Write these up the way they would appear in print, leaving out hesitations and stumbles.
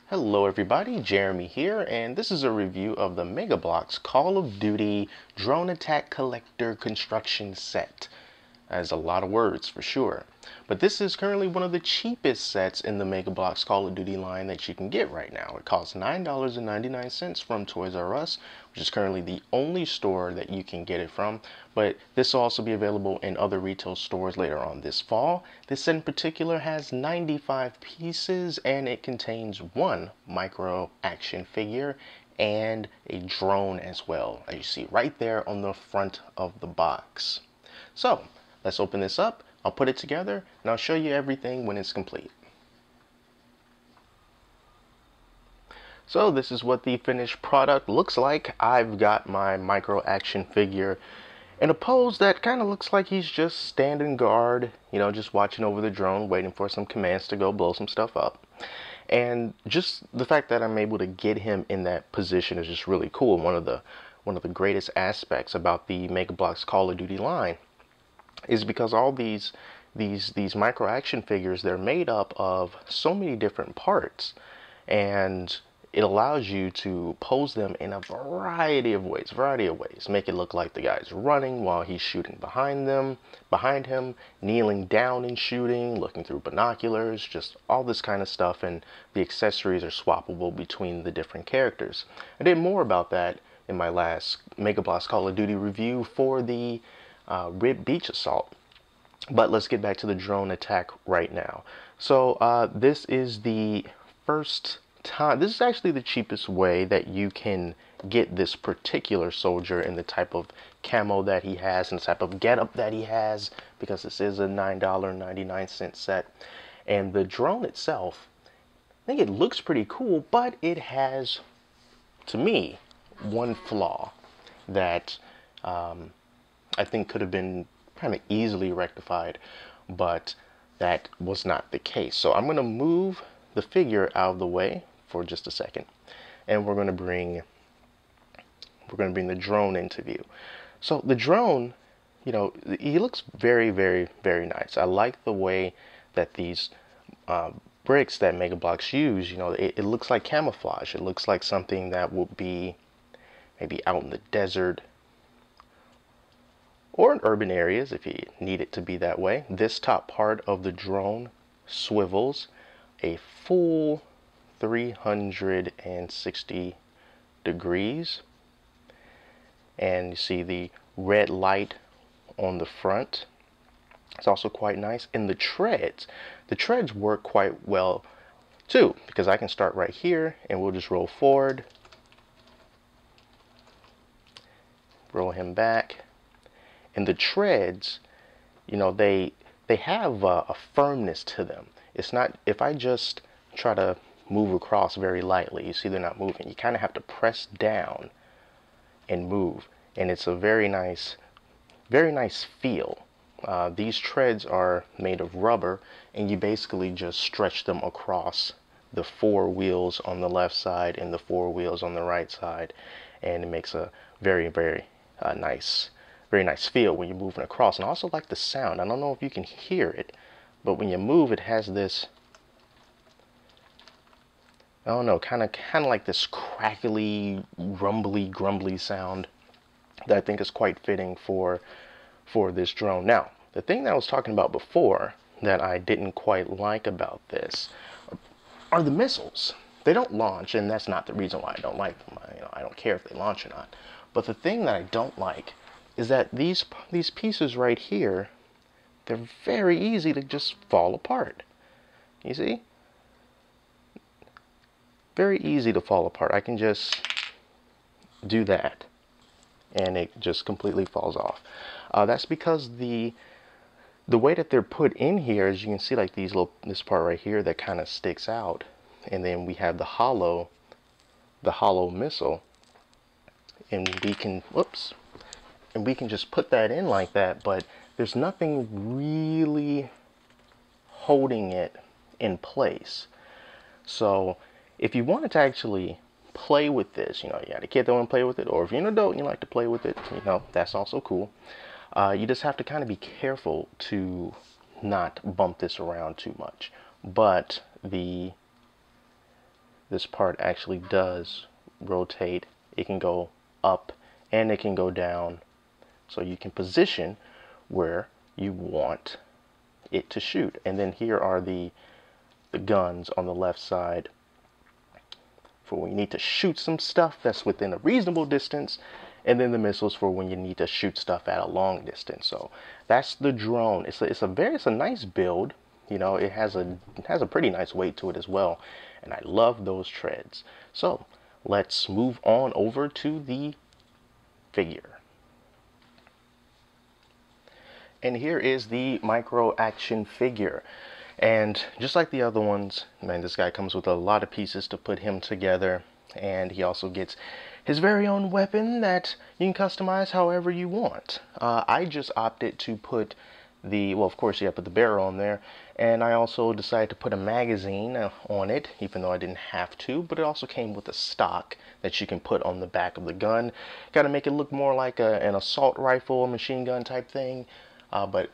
Hello everybody, Jeremy here, and this is a review of the Mega Bloks Call of Duty Drone Attack Collector Construction Set. That is a lot of words for sure. But this is currently one of the cheapest sets in the Mega Bloks Call of Duty line that you can get right now. It costs $9.99 from Toys R Us, which is currently the only store that you can get it from. But this will also be available in other retail stores later on this fall. This set in particular has 95 pieces and it contains one micro action figure and a drone as well, as you see right there on the front of the box. So, let's open this up, I'll put it together, and I'll show you everything when it's complete. So this is what the finished product looks like. I've got my micro action figure in a pose that kind of looks like he's just standing guard, you know, just watching over the drone, waiting for some commands to go blow some stuff up. And just the fact that I'm able to get him in that position is just really cool. One of the greatest aspects about the Mega Bloks Call of Duty line is because all these micro action figures, they're made up of so many different parts, and it allows you to pose them in a variety of ways. Make it look like the guy's running while he's shooting behind him, kneeling down and shooting, looking through binoculars, just all this kind of stuff. And the accessories are swappable between the different characters. I did more about that in my last Mega Bloks Call of Duty review for the Rib Beach Assault. But let's get back to the drone attack right now. So this is the first time, this is actually the cheapest way that you can get this particular soldier in the type of camo that he has and the type of getup that he has, because this is a $9.99 set. And the drone itself, I think it looks pretty cool, but it has, to me, one flaw that I think could have been kind of easily rectified, but that was not the case. So I'm going to move the figure out of the way for just a second, and we're going to bring the drone into view. So the drone, you know, he looks very, very, very nice. I like the way that these bricks that Mega Bloks use, you know, it looks like camouflage. It looks like something that would be maybe out in the desert or in urban areas if you need it to be that way. This top part of the drone swivels a full 360 degrees, and you see the red light on the front. It's also quite nice. And the treads work quite well too, because I can start right here and we'll just roll forward, roll him back. And the treads, you know, they have a firmness to them. It's not, if I just try to move across very lightly, you see they're not moving. You kind of have to press down and move. And it's a very nice feel. These treads are made of rubber, and you basically just stretch them across the four wheels on the left side and the four wheels on the right side. And it makes a very, very nice feel when you're moving across. And I also like the sound. I don't know if you can hear it, but when you move, it has this, I don't know, kind of like this crackly, rumbly, grumbly sound that I think is quite fitting for this drone. Now, the thing that I was talking about before that I didn't quite like about this are the missiles. They don't launch, and that's not the reason why I don't like them. I don't care if they launch or not. But the thing that I don't like is that these pieces right here, they're very easy to just fall apart. You see? Very easy to fall apart. I can just do that and it just completely falls off. That's because the way that they're put in here, as you can see, like this part right here that kind of sticks out, and then we have the hollow missile, and we can just put that in like that, but there's nothing really holding it in place. So if you wanted to actually play with this, you know, you got a kid that want to play with it, or if you're an adult and you like to play with it, you know, that's also cool. You just have to kind of be careful to not bump this around too much. But the this part actually does rotate. It can go up and it can go down. So you can position where you want it to shoot. And then here are the guns on the left side for when you need to shoot some stuff that's within a reasonable distance, and then the missiles for when you need to shoot stuff at a long distance. So that's the drone. It's a nice build. You know, it has a pretty nice weight to it as well, and I love those treads. So let's move on over to the figure. And here is the micro action figure. And just like the other ones, man, this guy comes with a lot of pieces to put him together. And he also gets his very own weapon that you can customize however you want. I just opted to put well, of course, you have to put the barrel on there. And I also decided to put a magazine on it, even though I didn't have to. But it also came with a stock that you can put on the back of the gun. Got to make it look more like an assault rifle, a machine gun type thing. But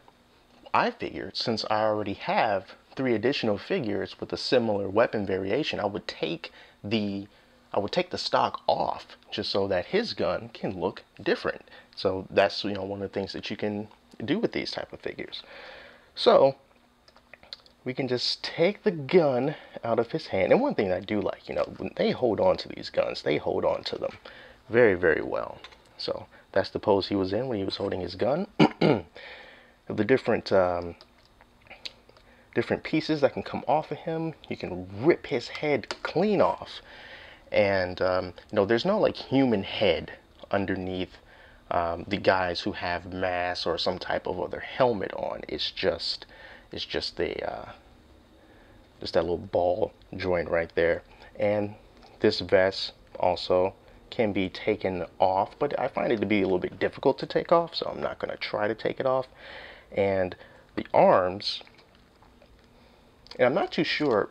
I figured since I already have 3 additional figures with a similar weapon variation, I would take the stock off just so that his gun can look different. So that's, you know, one of the things that you can do with these type of figures. So we can just take the gun out of his hand. And one thing I do like, you know, when they hold on to these guns, they hold on to them very, very well. So that's the pose he was in when he was holding his gun. The different pieces that can come off of him. You can rip his head clean off, and you know, there's no like human head underneath the guys who have masks or some type of other helmet on. It's just just that little ball joint right there. And this vest also can be taken off, but I find it to be a little bit difficult to take off, so I'm not going to try to take it off. And the arms, and I'm not too sure,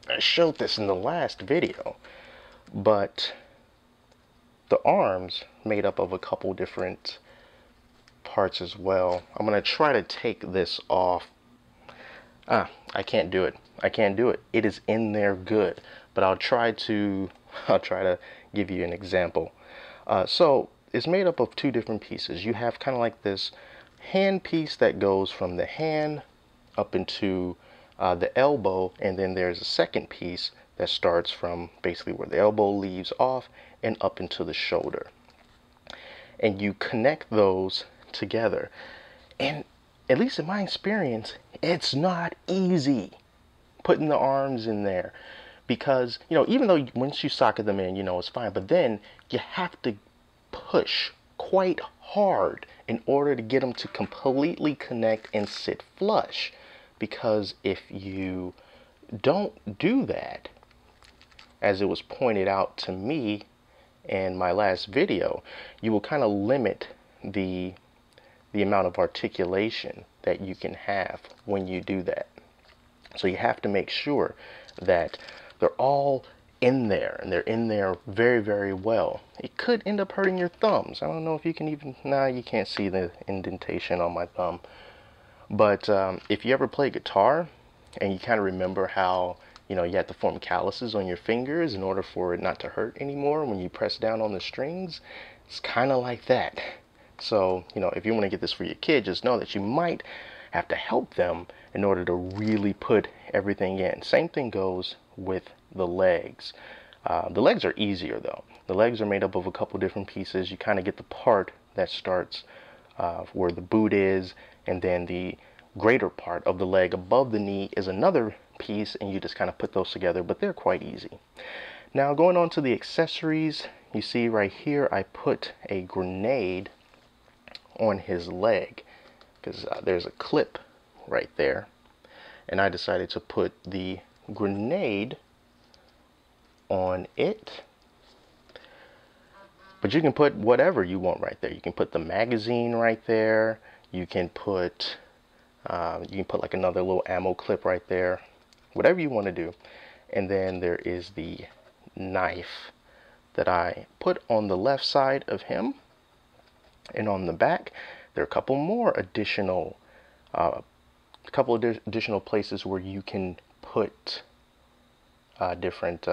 I showed this in the last video, but the arms made up of a couple different parts as well. I'm going to try to take this off. I can't do it. I can't do it. It is in there good, but I'll try to give you an example. So it's made up of 2 different pieces. You have kind of like this hand piece that goes from the hand up into the elbow, and then there's a second piece that starts from basically where the elbow leaves off and up into the shoulder. And you connect those together. And at least in my experience, it's not easy putting the arms in there, because, you know, even though once you socket them in, you know, it's fine, but then you have to push quite hard in order to get them to completely connect and sit flush. Because if you don't do that, as it was pointed out to me in my last video, you will kind of limit the amount of articulation that you can have when you do that. So you have to make sure that they're all in there, and they're in there very, very well. It could end up hurting your thumbs. I don't know if you can even, nah, you can't see the indentation on my thumb. But if you ever play guitar and you kind of remember how, you know, you have to form calluses on your fingers in order for it not to hurt anymore when you press down on the strings, it's kind of like that. So, you know, if you want to get this for your kid, just know that you might have to help them in order to really put everything in. Same thing goes with the legs. The legs are easier though. The legs are made up of a couple different pieces. You kind of get the part that starts where the boot is, and then the greater part of the leg above the knee is another piece, and you just kind of put those together, but they're quite easy. Now going on to the accessories, you see right here I put a grenade on his leg, because there's a clip right there, and I decided to put the grenade on it. But you can put whatever you want right there. You can put the magazine right there. You can put like another little ammo clip right there. Whatever you want to do. And then there is the knife that I put on the left side of him. And on the back, there are a couple more additional, additional places where you can put different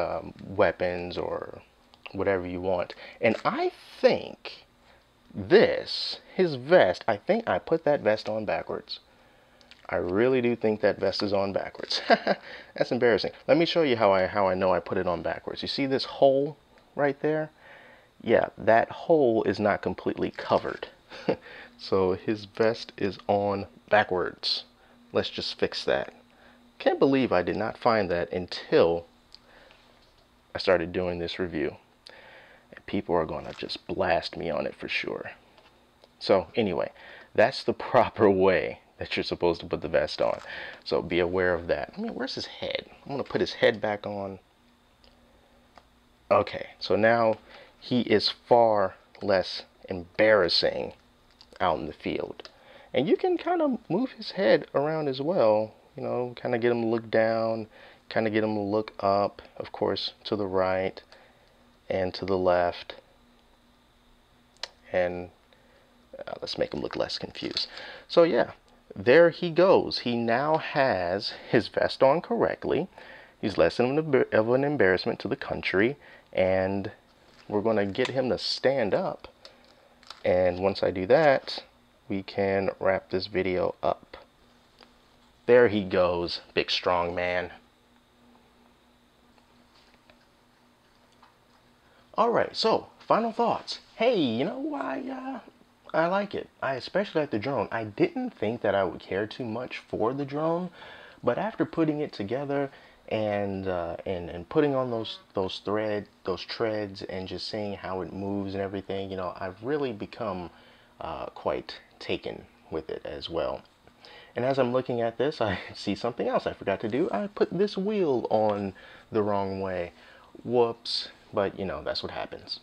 weapons or whatever you want. And I think his vest, I think I put that vest on backwards. I really do think that vest is on backwards. That's embarrassing. Let me show you how I know I put it on backwards. You see this hole right there? Yeah, that hole is not completely covered. So his vest is on backwards. Let's just fix that. Can't believe I did not find that until I started doing this review. And people are going to just blast me on it for sure. So anyway, that's the proper way that you're supposed to put the vest on. So be aware of that. I mean, where's his head? I'm going to put his head back on. Okay, so now he is far less embarrassing out in the field. And you can kind of move his head around as well, you know, kind of get him to look down, kind of get him to look up, of course, to the right and to the left. And let's make him look less confused. So yeah, there he goes. He now has his vest on correctly. He's less of an embarrassment to the country, and we're going to get him to stand up. And once I do that, we can wrap this video up. There he goes, big strong man. Alright, so final thoughts. Hey, you know, I like it. I especially like the drone. I didn't think that I would care too much for the drone, but after putting it together and putting on those treads and just seeing how it moves and everything, you know, I've really become quite taken with it as well. And as I'm looking at this, I see something else I forgot to do. I put this wheel on the wrong way. Whoops. But, you know, that's what happens.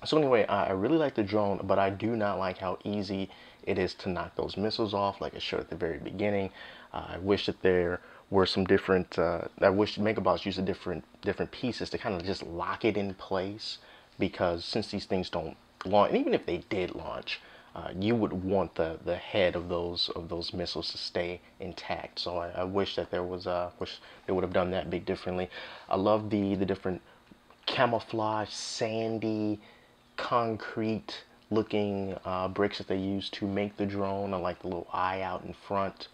So anyway, I really like the drone, but I do not like how easy it is to knock those missiles off, like I showed at the very beginning. I wish that there were some different, I wish Megabots used different pieces to kind of just lock it in place, because since these things don't launch, and even if they did launch, you would want the head of those missiles to stay intact. So I wish that there was, wish they would have done that bit differently. I love the different camouflage, sandy, concrete looking bricks that they use to make the drone. I like the little eye out in front.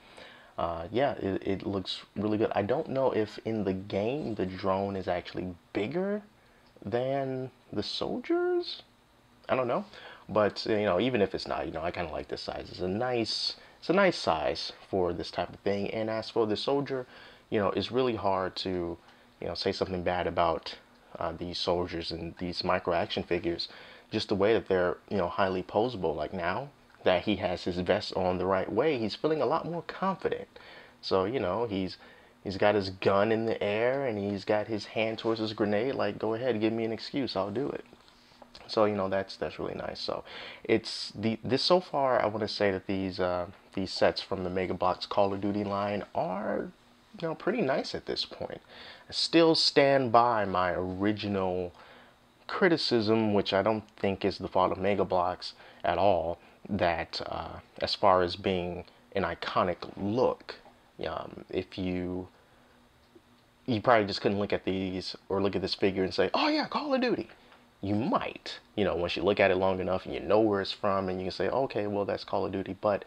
Yeah, it looks really good. I don't know if in the game the drone is actually bigger than the soldiers. I don't know, but you know, even if it's not, you know, I kind of like this size. It's a nice size for this type of thing. And as for the soldier, you know, it's really hard to, you know, say something bad about these soldiers and these micro action figures, just the way that they're, you know, highly posable. Like now that he has his vest on the right way, he's feeling a lot more confident. So, you know, he's got his gun in the air and he's got his hand towards his grenade, like, go ahead, give me an excuse, I'll do it. So, you know, that's really nice. So it's this so far, I want to say that these sets from the Mega Bloks Call of Duty line are, you know, pretty nice at this point. I still stand by my original criticism, which I don't think is the fault of Mega Bloks at all, that as far as being an iconic look, if you probably just couldn't look at these or look at this figure and say, oh yeah, Call of Duty. You might, you know, once you look at it long enough and you know where it's from, and you can say, okay, well, that's Call of Duty. But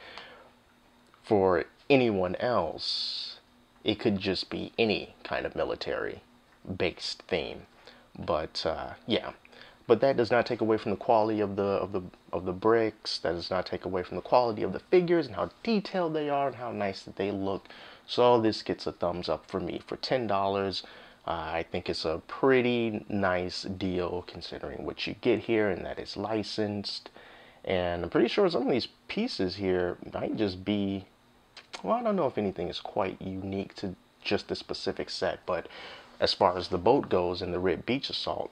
for anyone else, it could just be any kind of military based theme. But yeah, but that does not take away from the quality of the bricks. That does not take away from the quality of the figures and how detailed they are and how nice that they look. So this gets a thumbs up for me. For $10, I think it's a pretty nice deal considering what you get here and that it's licensed. And I'm pretty sure some of these pieces here might just be, well, I don't know if anything is quite unique to just this specific set, but as far as the boat goes and the Red Beach Assault,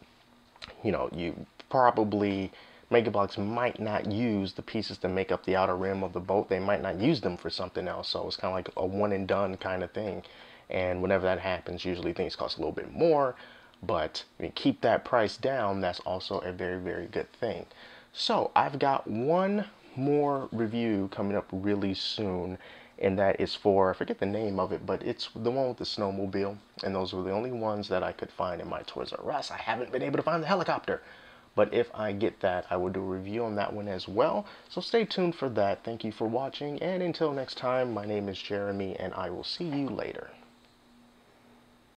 you know, you probably, Mega Bloks might not use the pieces that make up the outer rim of the boat. They might not use them for something else. So it's kind of like a one and done kind of thing. And whenever that happens, usually things cost a little bit more, but I mean, keep that price down. That's also a very, very good thing. So I've got one more review coming up really soon, and that is for, I forget the name of it, but it's the one with the snowmobile, and those were the only ones that I could find in my Toys R Us. I haven't been able to find the helicopter, but if I get that, I will do a review on that one as well, so stay tuned for that. Thank you for watching, and until next time, my name is Jeremy, and I will see you later.